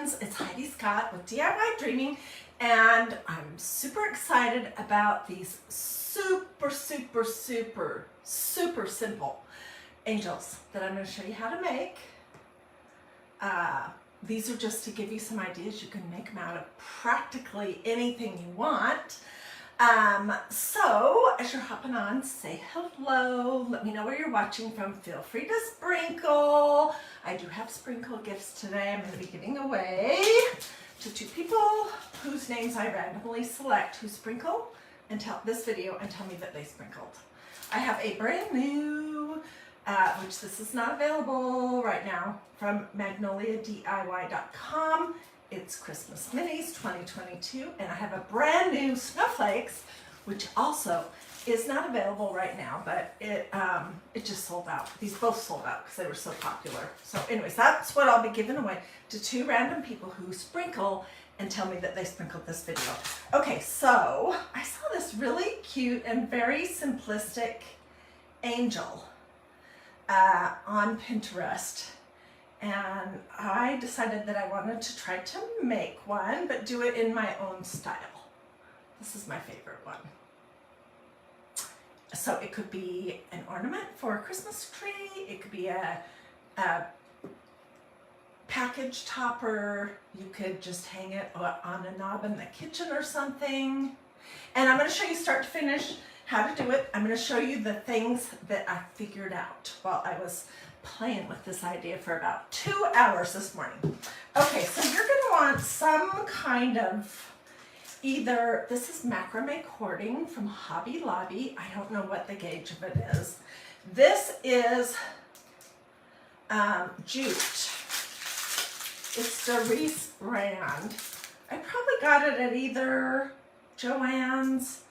friends, it's Hiedi Scott with DIY Dreaming, and I'm super excited about these super simple angels that I'm going to show you how to make. These are just to give you some ideas. You can make them out of practically anything you want. So as you're hopping on, say hello, let me know where you're watching from, feel free to sprinkle. I do have sprinkle gifts today. I'm going to be giving away to 2 people whose names I randomly select who sprinkle and tell this video and tell me that they sprinkled. I have a brand new, which this is not available right now, from magnoliadiy.com. It's Christmas Minis 2022, and I have a brand new snowflakes, which also is not available right now, but it just sold out. These both sold out because they were so popular. So anyways, that's what I'll be giving away to 2 random people who sprinkle and tell me that they sprinkled this video. Okay, so I saw this really cute and very simplistic angel on Pinterest. And I decided that I wanted to try to make one, but do it in my own style. This is my favorite one. So it could be an ornament for a Christmas tree. It could be a package topper. You could just hang it on a knob in the kitchen or something. And I'm going to show you start to finish how to do it. I'm going to show you the things that I figured out while I was playing with this idea for about 2 hours this morning. Okay, so you're going to want some kind of either, this is macrame cording from Hobby Lobby. I don't know what the gauge of it is. This is Jute. It's the Reese brand. I probably got it at either Joann's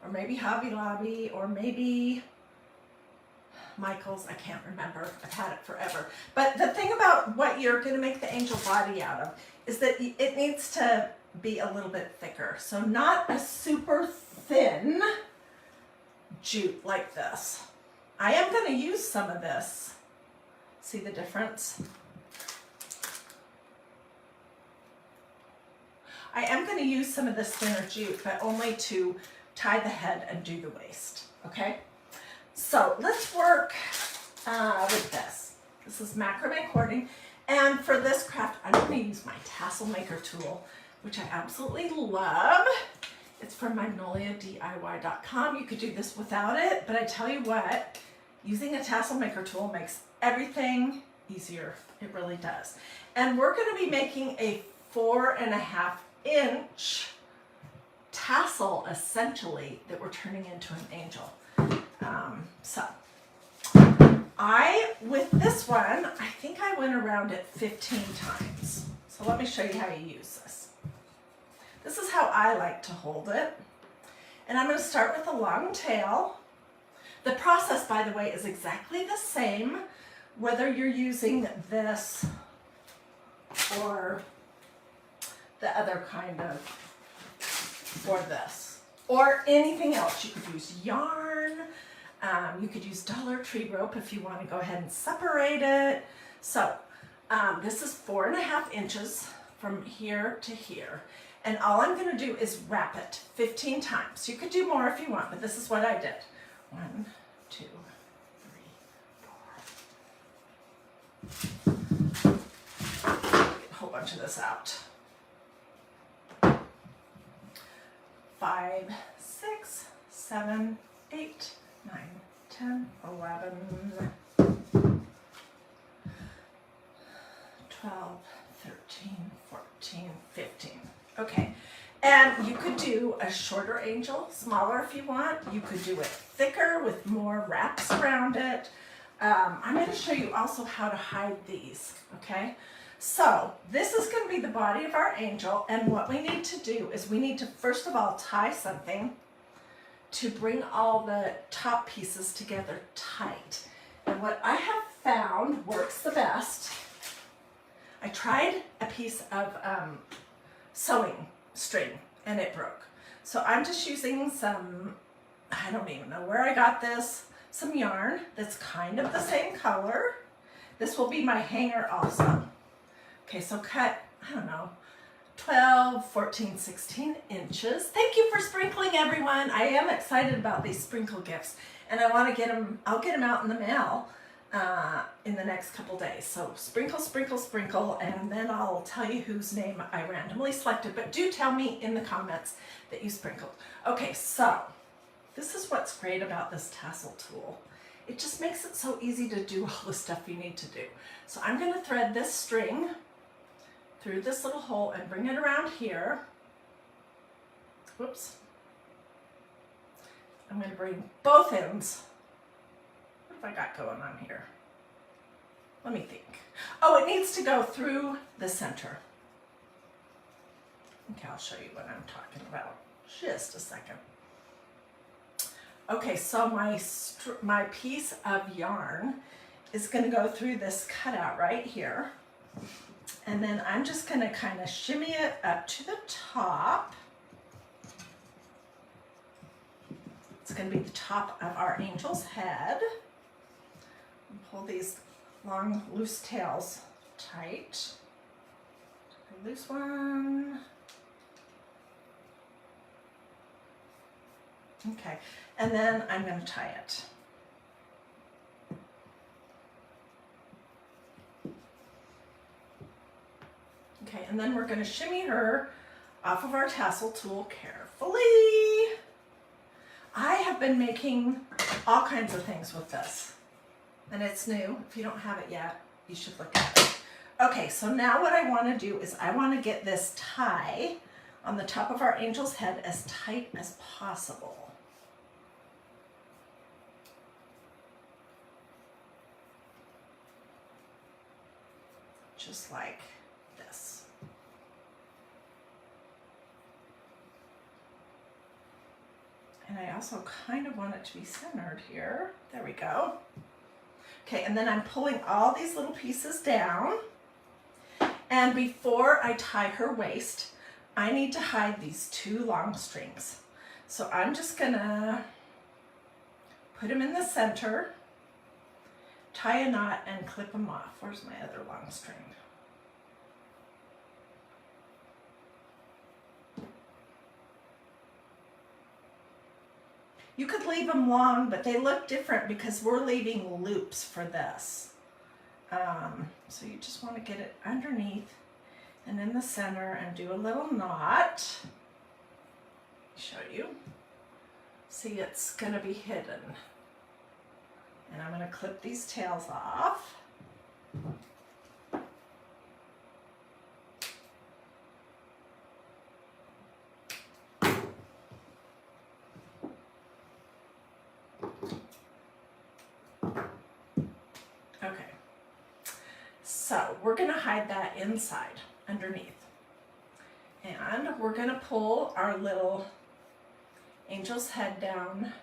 or maybe Hobby Lobby or maybe Michael's. I can't remember. I've had it forever. But the thing about what you're going to make the angel body out of is that it needs to be a little bit thicker. So not a super thin jute like this. I am going to use some of this. See the difference? I am going to use some of this thinner jute, but only to tie the head and do the waist. Okay? So let's work with this. This is macrame cording, and for this craft, I'm going to use my tassel maker tool, which I absolutely love. It's from magnoliadiy.com. You could do this without it, but I tell you what, using a tassel maker tool makes everything easier. It really does. And we're going to be making a 4.5-inch tassel, essentially, that we're turning into an angel. With this one, I think I went around it 15 times. So let me show you how you use this. This is how I like to hold it. And I'm going to start with a long tail. The process, by the way, is exactly the same, whether you're using this or the other kind of, or this, or anything else. You could use yarn. You could use Dollar Tree rope if you want to go ahead and separate it. So this is 4.5 inches from here to here. And all I'm going to do is wrap it 15 times. You could do more if you want, but this is what I did. 1, 2, 3, 4. Get a whole bunch of this out. 5, 6, 7, 8, 9, 10, 11, 12, 13, 14, 15. Okay, and you could do a shorter angel, smaller if you want. You could do it thicker with more wraps around it. I'm going to show you also how to hide these, okay? So this is going to be the body of our angel, and what we need to do is we need to first of all tie something to bring all the top pieces together tight. And what I have found works the best, I tried a piece of sewing string and it broke. So I'm just using some, I don't even know where I got this, some yarn that's kind of the same color. This will be my hanger also. Okay, so cut I don't know, 12, 14, 16 inches. Thank you for sprinkling, everyone. I am excited about these sprinkle gifts, and I want to get them, I'll get them out in the mail in the next couple days. So sprinkle, sprinkle, sprinkle, and then I'll tell you whose name I randomly selected, but do tell me in the comments that you sprinkled. Okay, so this is what's great about this tassel tool. It just makes it so easy to do all the stuff you need to do. So I'm going to thread this string through this little hole and bring it around here. Whoops. I'm going to bring both ends. What have I got going on here? Let me think. Oh, it needs to go through the center. Okay, I'll show you what I'm talking about. Just a second. Okay, so my piece of yarn is going to go through this cutout right here. And then I'm just going to kind of shimmy it up to the top. It's going to be the top of our angel's head. And pull these long loose tails tight. A loose one. Okay, and then I'm going to tie it. Okay, and then we're going to shimmy her off of our tassel tool carefully. I have been making all kinds of things with this, and it's new. If you don't have it yet, you should look at it. Okay, so now what I want to do is I want to get this tie on the top of our angel's head as tight as possible. Just like this. And I also kind of want it to be centered here. There we go. Okay, and then I'm pulling all these little pieces down. And before I tie her waist, I need to hide these two long strings. So I'm just gonna put them in the center, tie a knot, and clip them off. Where's my other long string? You could leave them long, but they look different because we're leaving loops for this. So you just want to get it underneath and in the center and do a little knot. Show you. See, it's going to be hidden. And I'm going to clip these tails off. Okay, so we're going to hide that inside, underneath. And we're going to pull our little angel's head down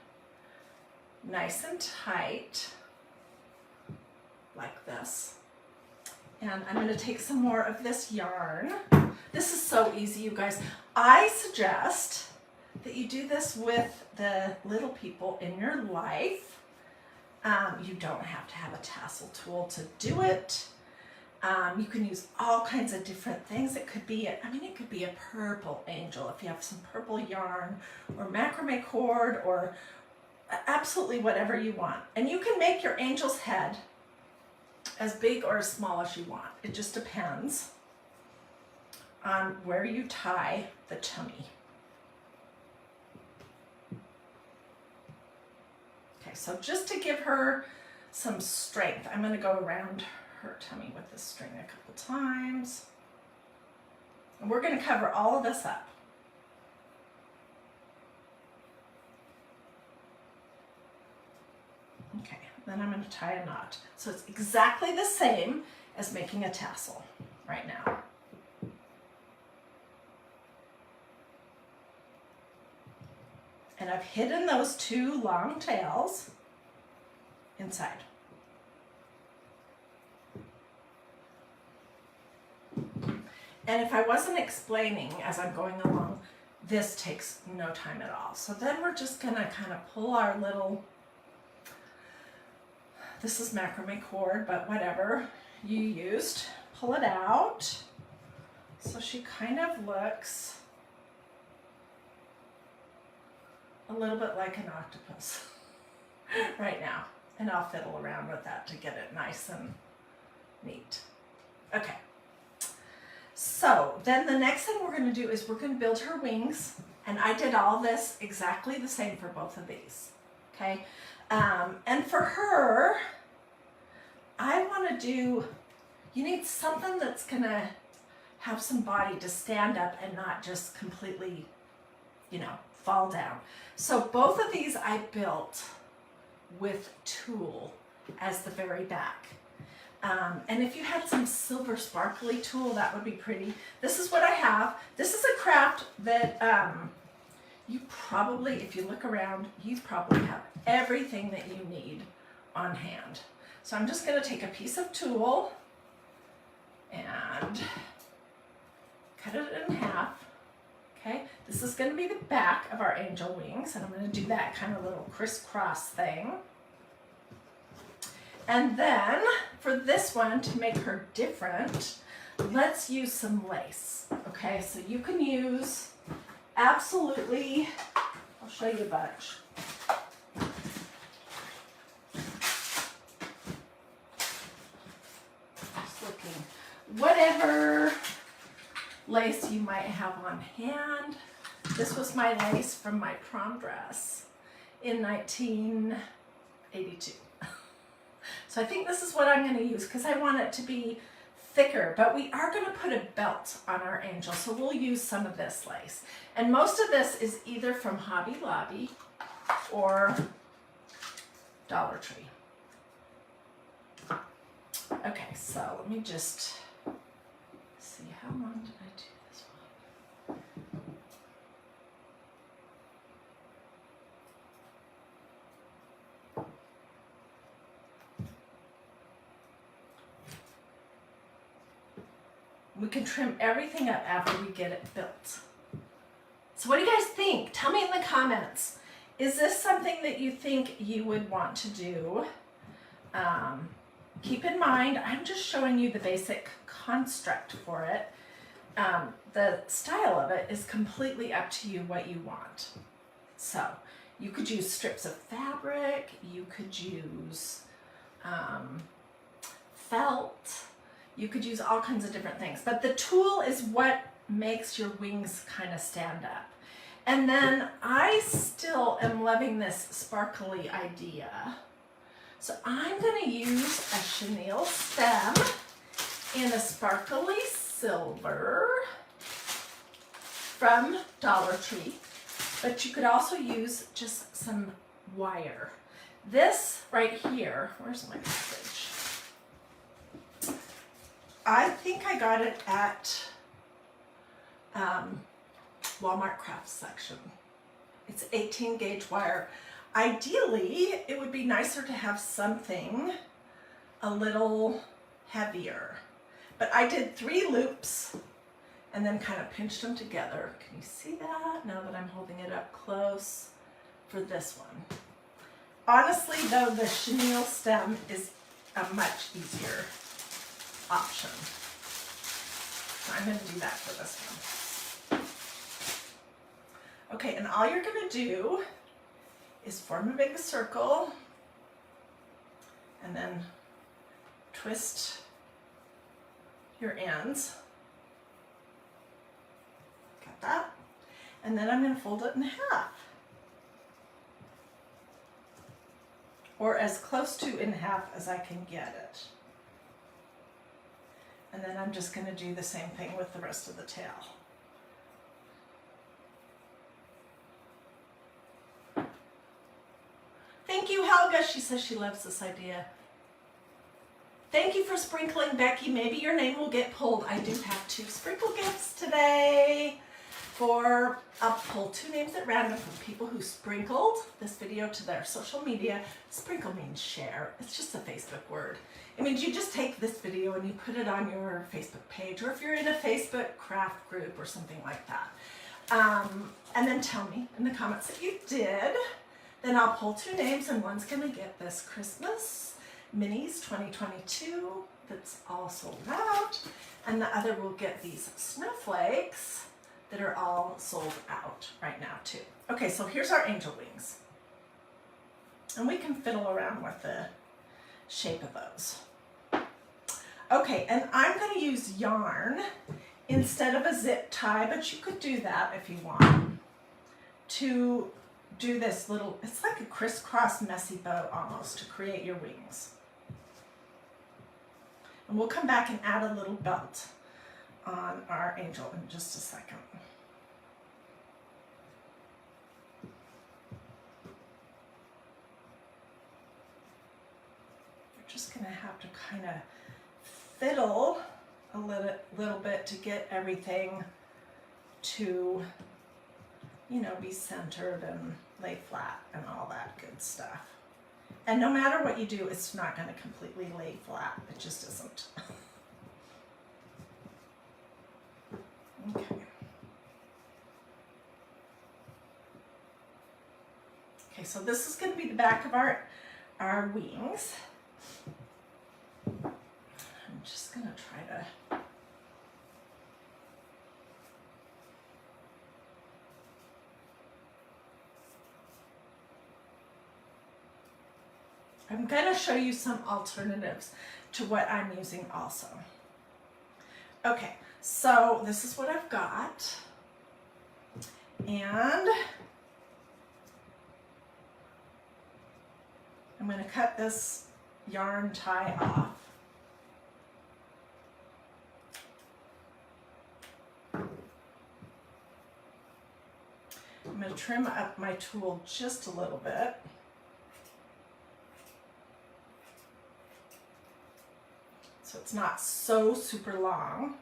nice and tight, like this. And I'm going to take some more of this yarn. This is so easy, you guys. I suggest that you do this with the little people in your life. You don't have to have a tassel tool to do it. You can use all kinds of different things. It could be, it could be a purple angel if you have some purple yarn, or macrame cord, or absolutely whatever you want. And you can make your angel's head as big or as small as you want. It just depends on where you tie the tummy. Okay, so just to give her some strength, I'm going to go around her tummy with this string a couple times. And we're going to cover all of this up. Okay, then I'm going to tie a knot. So it's exactly the same as making a tassel right now. And I've hidden those two long tails inside. And if I wasn't explaining as I'm going along, this takes no time at all. So then we're just going to kind of pull our little, this is macrame cord, but whatever you used, pull it out. So she kind of looks a little bit like an octopus right now. And I'll fiddle around with that to get it nice and neat. Okay. So then the next thing we're going to do is we're going to build her wings. And I did all this exactly the same for both of these. Okay. And for her, I want to do, you need something that's going to have some body to stand up and not just completely, you know, fall down. So both of these I built with tulle as the very back. And if you had some silver sparkly tulle, that would be pretty. This is what I have. This is a craft that you probably, if you look around, you probably have everything that you need on hand. So I'm just going to take a piece of tulle and cut it in half. Okay, this is going to be the back of our angel wings, and I'm going to do that kind of little crisscross thing. And then for this one, to make her different, let's use some lace. Okay, so you can use absolutely, I'll show you a bunch. Just looking, whatever lace you might have on hand. This was my lace from my prom dress in 1982. So I think this is what I'm going to use because I want it to be thicker, but we are going to put a belt on our angel, so we'll use some of this lace. And most of this is either from Hobby Lobby or Dollar Tree. Okay, so let me just see, how long did I do this one? We can trim everything up after we get it built. So what do you guys think? Tell me in the comments. Is this something that you think you would want to do? Keep in mind, I'm just showing you the basic construct for it. The style of it is completely up to you what you want. So you could use strips of fabric, you could use felt, you could use all kinds of different things. But the tulle is what makes your wings kind of stand up. And then I still am loving this sparkly idea. So I'm going to use a chenille stem in a sparkly silver from Dollar Tree, but you could also use just some wire. This right here, where's my package? I think I got it at Walmart craft section. It's 18 gauge wire. Ideally, it would be nicer to have something a little heavier, but I did 3 loops and then kind of pinched them together. Can you see that now that I'm holding it up close for this one? Honestly though, the chenille stem is a much easier option. So I'm going to do that for this one. Okay, and all you're going to do is form a big circle and then twist your ends. Got that? And then I'm going to fold it in half. Or as close to in half as I can get it. And then I'm just going to do the same thing with the rest of the tail. Thank you, Helga. She says she loves this idea. Thank you for sprinkling, Becky. Maybe your name will get pulled. I do have 2 sprinkle gifts today. I'll pull 2 names at random from people who sprinkled this video to their social media. Sprinkle means share. It's just a Facebook word. It means you just take this video and you put it on your Facebook page, or if you're in a Facebook craft group or something like that. And then tell me in the comments that you did. Then I'll pull 2 names, and one's going to get this Christmas Minis 2022 that's all sold out, and the other will get these snowflakes that are all sold out right now too. Okay, so here's our angel wings. And we can fiddle around with the shape of those. Okay, and I'm going to use yarn instead of a zip tie, but you could do that if you want, to do this little, it's like a crisscross messy bow almost, to create your wings. And we'll come back and add a little belt on our angel in just a second. You're just going to have to kind of fiddle a little bit to get everything to, you know, be centered and lay flat and all that good stuff. And no matter what you do, it's not going to completely lay flat. It just isn't. Okay. Okay, so this is going to be the back of our wings. I'm just going to try to I'm going to show you some alternatives to what I'm using also. Okay, so this is what I've got. And I'm going to cut this yarn tie off. I'm going to trim up my tool just a little bit. So it's not so super long.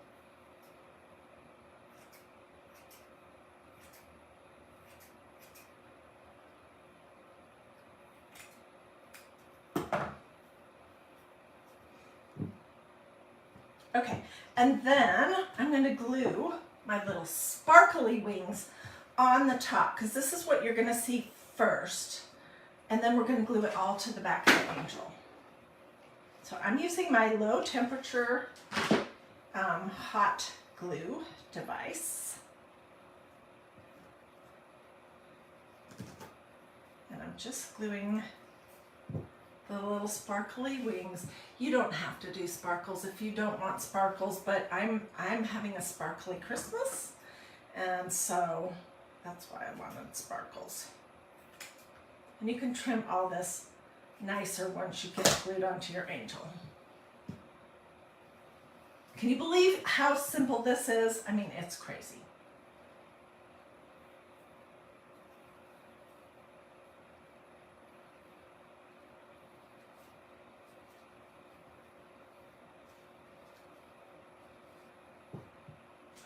Okay, and then I'm going to glue my little sparkly wings on the top, because this is what you're going to see first, and then we're going to glue it all to the back of the angel. So I'm using my low temperature hot glue device. And I'm just gluing the little sparkly wings. You don't have to do sparkles if you don't want sparkles, but I'm having a sparkly Christmas, and so that's why I wanted sparkles. And you can trim all this nicer once you get it glued onto your angel. Can you believe how simple this is? I mean, it's crazy.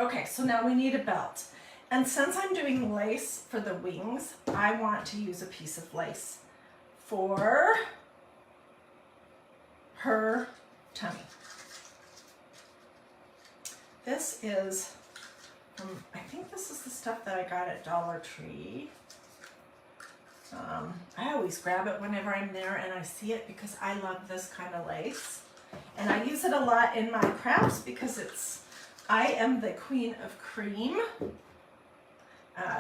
Okay, so now we need a belt. And since I'm doing lace for the wings, I want to use a piece of lace for her tummy. This is from, I think this is the stuff that I got at Dollar Tree. I always grab it whenever I'm there and I see it because I love this kind of lace. And I use it a lot in my crafts because I am the queen of cream.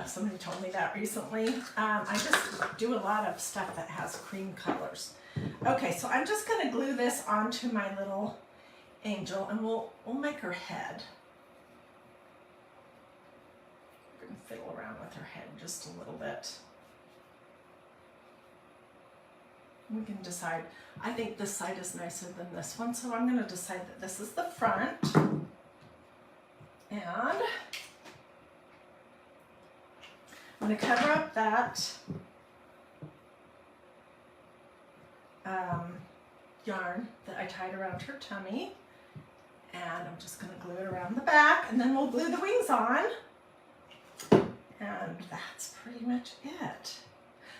Somebody told me that recently. I just do a lot of stuff that has cream colors. Okay, so I'm just going to glue this onto my little angel, and we'll make her head. We're going to fiddle around with her head just a little bit. We can decide. I think this side is nicer than this one, so I'm going to decide that this is the front. And I'm going to cover up that yarn that I tied around her tummy, and I'm just going to glue it around the back, and then we'll glue the wings on, and that's pretty much it.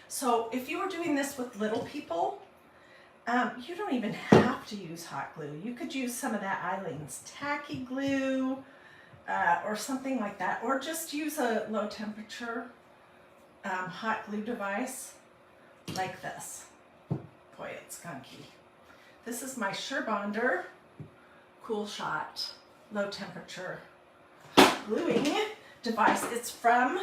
So if you were doing this with little people, you don't even have to use hot glue. You could use some of that Eileen's tacky glue, or something like that, or just use a low temperature hot glue device like this. Boy, it's gunky. This is my Surebonder cool shot, low temperature gluing device. It's from,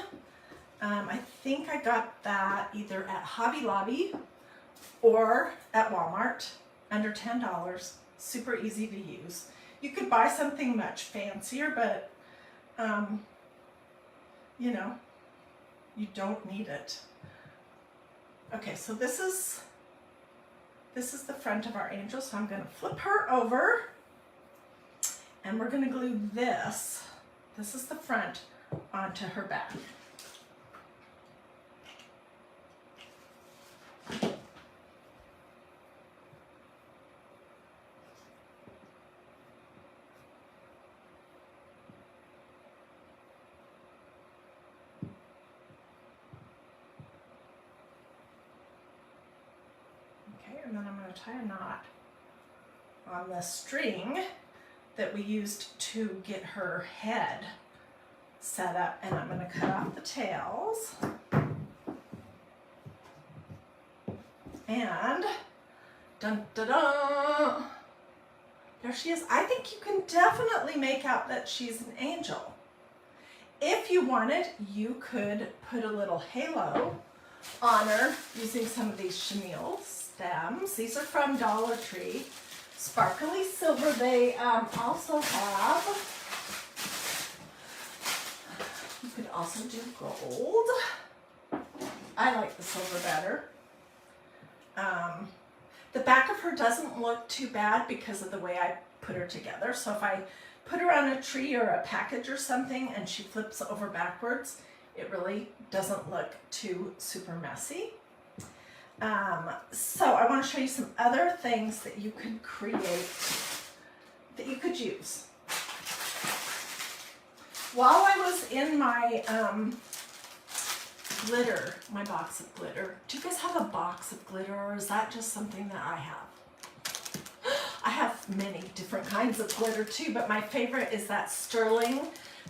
I think I got that either at Hobby Lobby or at Walmart, under $10, super easy to use. You could buy something much fancier, but you know, you don't need it. Okay, so this is the front of our angel, so I'm going to flip her over and we're going to glue this is the front, onto her back. And then I'm going to tie a knot on the string that we used to get her head set up, and I'm going to cut off the tails. And dun dun dun, there she is. I think you can definitely make out that she's an angel. If you wanted, you could put a little halo on her using some of these chenille stems. These are from Dollar Tree. Sparkly silver. They also have, you could also do gold. I like the silver better. The back of her doesn't look too bad because of the way I put her together. So if I put her on a tree or a package or something and she flips over backwards, it really doesn't look too super messy. So I want to show you some other things that you could create, that you could use. While I was in my glitter, my box of glitter, do you guys have a box of glitter, or is that just something that I have? I have many different kinds of glitter too, but my favorite is that sterling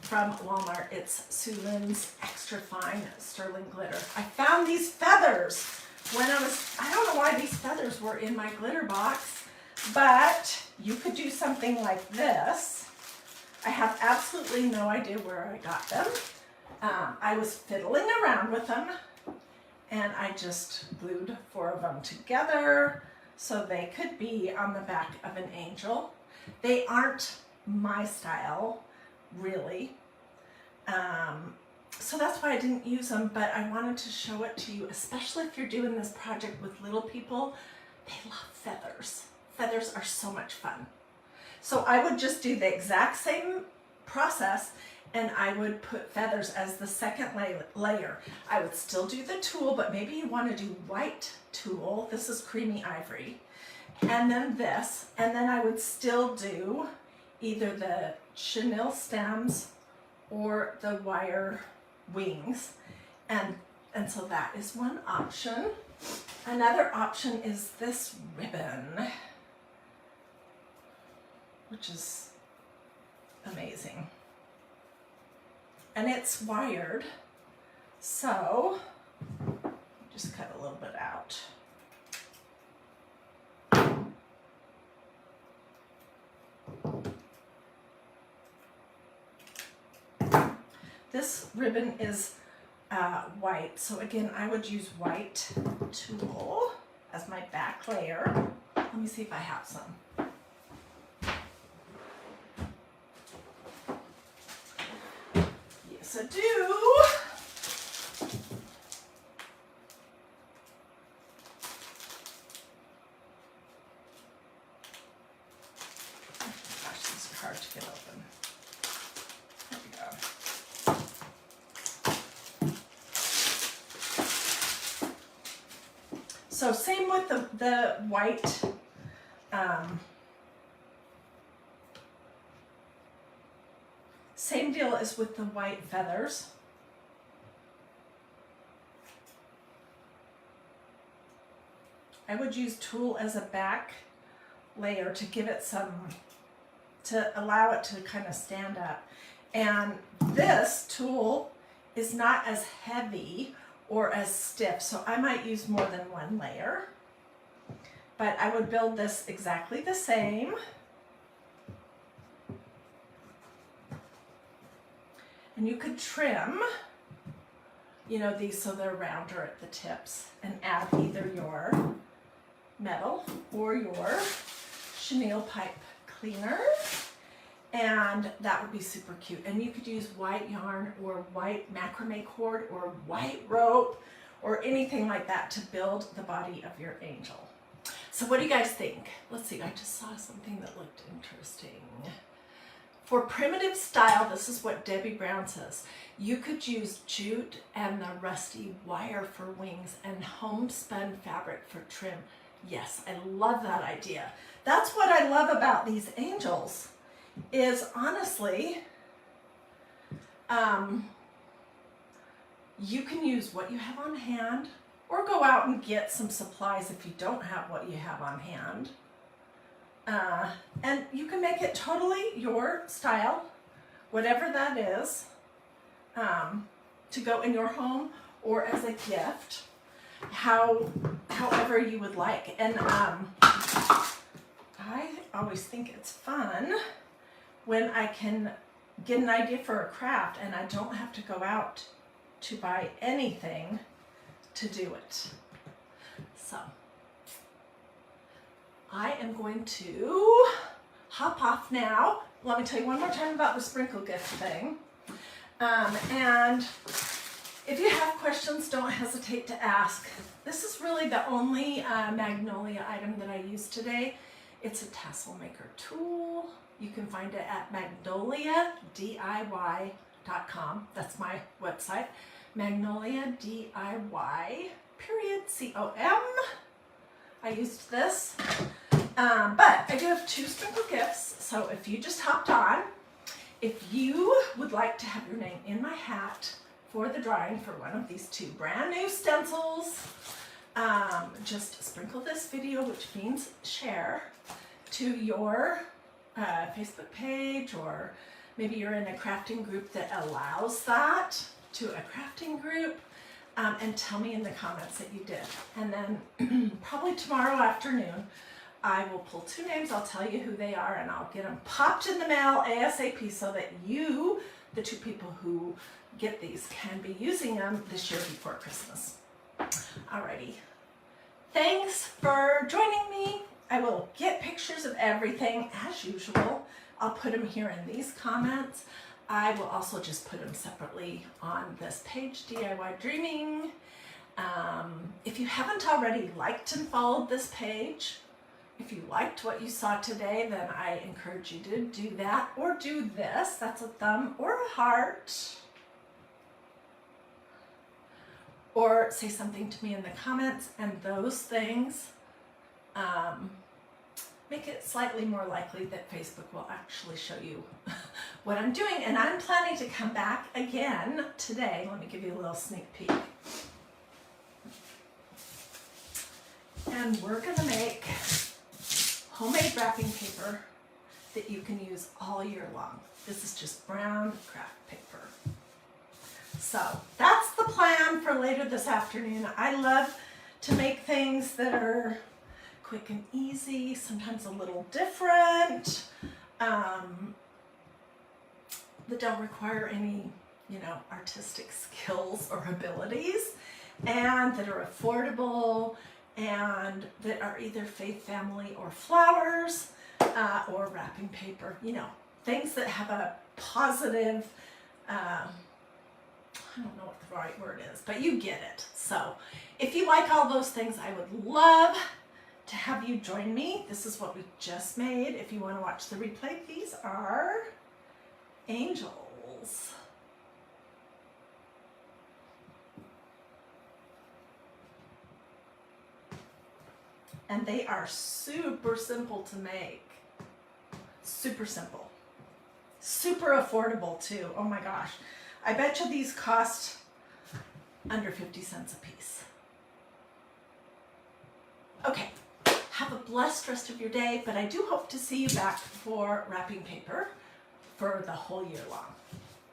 from Walmart. It's Sulin's extra fine sterling glitter. I found these feathers when I don't know why these feathers were in my glitter box, but you could do something like this. I have absolutely no idea where I got them. I was fiddling around with them and I just glued 4 of them together so they could be on the back of an angel. They aren't my style, really. So that's why I didn't use them, but I wanted to show it to you, especially if you're doing this project with little people. They love feathers. Feathers are so much fun. So I would just do the exact same process and I would put feathers as the second layer. I would still do the tulle, but maybe you want to do white tulle. This is creamy ivory. And then this, and then I would still do either the chenille stems or the wire wings. And so that is one option. Another option is this ribbon, which is amazing. And it's wired, so just cut a little bit out. This ribbon is white, so again, I would use white tulle as my back layer. Let me see if I have some. Yes, I do. Gosh, these are hard to get open. There we go. So same with the white, same deal as with the white feathers. I would use tulle as a back layer to give it some, to allow it to kind of stand up. And this tulle is not as heavy or as stiff, so I might use more than one layer. But I would build this exactly the same. And you could trim, you know, these so they're rounder at the tips, and add either your metal or your chenille pipe cleaner, and that would be super cute. And you could use white yarn or white macrame cord or white rope or anything like that to build the body of your angel. So what do you guys think? Let's see, I just saw something that looked interesting. For primitive style, this is what Debbie Brown says. You could use jute and the rusty wire for wings and homespun fabric for trim. Yes, I love that idea. That's what I love about these angels, is honestly, you can use what you have on hand or go out and get some supplies if you don't have what you have on hand. And you can make it totally your style, whatever that is, to go in your home or as a gift, however you would like. And I always think it's fun when I can get an idea for a craft and I don't have to go out to buy anything to do it. So I am going to hop off now. Let me tell you one more time about the sprinkle gift thing. And if you have questions, don't hesitate to ask. This is really the only Magnolia item that I used today. It's a tassel maker tool. You can find it at magnoliadiy.com. That's my website. magnoliadiy.com. I used this. But I do have 2 sprinkle gifts. So if you just hopped on, if you would like to have your name in my hat for the drawing for one of these 2 brand new stencils, just sprinkle this video, which means share, to your Facebook page, or maybe you're in a crafting group that allows that, to a crafting group, and tell me in the comments that you did. And then probably tomorrow afternoon, I will pull 2 names, I'll tell you who they are, and I'll get them popped in the mail ASAP so that you, the 2 people who get these, can be using them this year before Christmas. Alrighty. Thanks for joining me. I will get pictures of everything as usual. I'll put them here in these comments. I will also just put them separately on this page, DIY Dreaming. If you haven't already liked and followed this page, if you liked what you saw today, then I encourage you to do that, or do this. That's a thumb or a heart. Or say something to me in the comments, and those things make it slightly more likely that Facebook will actually show you what I'm doing. And I'm planning to come back again today. Let me give you a little sneak peek. And we're gonna make homemade wrapping paper that you can use all year long. This is just brown craft paper. So that's the plan for later this afternoon. I love to make things that are quick and easy, sometimes a little different, that don't require any, artistic skills or abilities, and that are affordable, and that are either faith, family, or flowers, or wrapping paper, things that have a positive, I don't know what the right word is, but you get it. So if you like all those things, I would love to have you join me. This is what we just made. If you want to watch the replay, these are angels. And they are super simple to make. Super simple. Super affordable too. Oh my gosh. I bet you these cost under 50 cents a piece. Okay. Have a blessed rest of your day, but I do hope to see you back for wrapping paper for the whole year long.